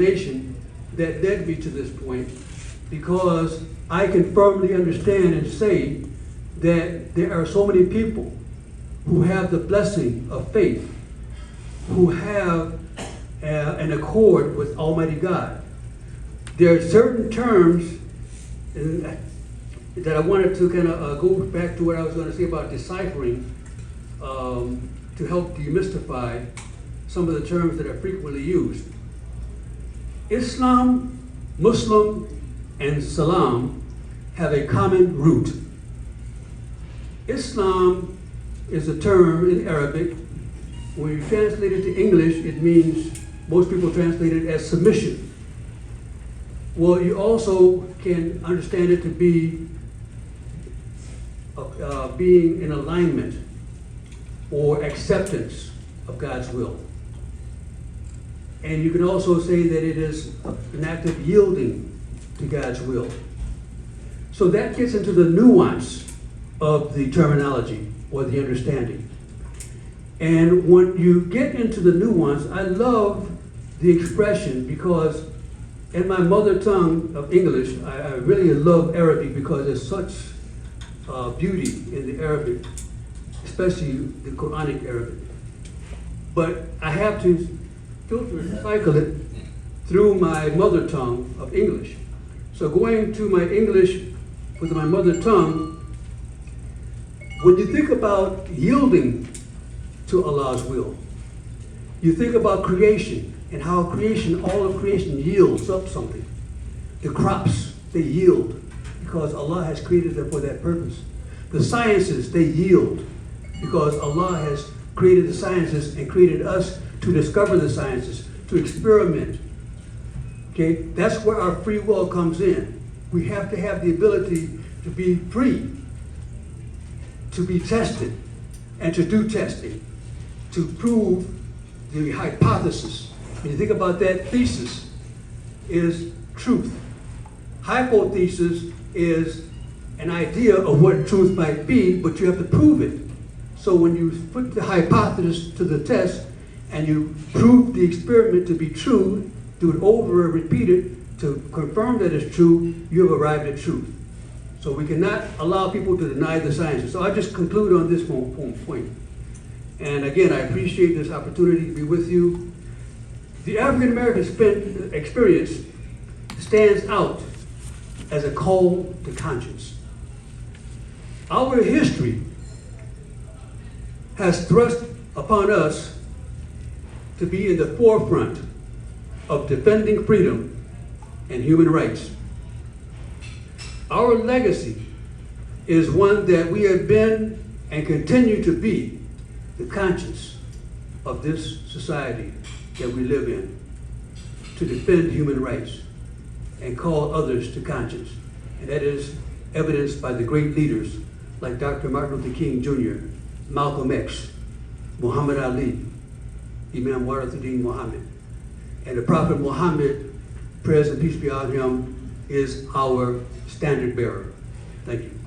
nation that led me to this point, because I can firmly understand and say that there are so many people who have the blessing of faith, who have an accord with Almighty God. There are certain terms that I wanted to kind of go back to what I was going to say about deciphering, to help demystify some of the terms that are frequently used. Islam, Muslim, and Salam have a common root. Islam is a term in Arabic. When you translate it to English, it means, most people translate it as submission. Well, you also can understand it to be being in alignment or acceptance of God's will. And you can also say that it is an act of yielding to God's will. So that gets into the nuance of the terminology or the understanding. And when you get into the nuance, I love the expression, because in my mother tongue of English, I really love Arabic because there's such beauty in the Arabic, especially the Quranic Arabic. But I have to filter and cycle it through my mother tongue of English. So going to my English with my mother tongue, when you think about yielding to Allah's will, you think about creation and how creation, all of creation yields up something. The crops, they yield because Allah has created them for that purpose. The sciences, they yield because Allah has created the sciences and created us to discover the sciences, to experiment. Okay, that's where our free will comes in. We have to have the ability to be free, to be tested, and to do testing, to prove the hypothesis. When you think about that, thesis is truth. Hypothesis is an idea of what truth might be, but you have to prove it. So when you put the hypothesis to the test and you prove the experiment to be true, do it over and repeat it to confirm that it's true, you have arrived at truth. So we cannot allow people to deny the sciences. So I just conclude on this point. And again, I appreciate this opportunity to be with you. The African American experience stands out as a call to conscience. Our history has thrust upon us to be in the forefront of defending freedom and human rights. Our legacy is one that we have been and continue to be the conscience of this society that we live in, to defend human rights and call others to conscience. And that is evidenced by the great leaders like Dr. Martin Luther King Jr., Malcolm X, Muhammad Ali, Imam Warathuddin Muhammad. And the Prophet Muhammad, praise and peace be on him, is our standard bearer. Thank you.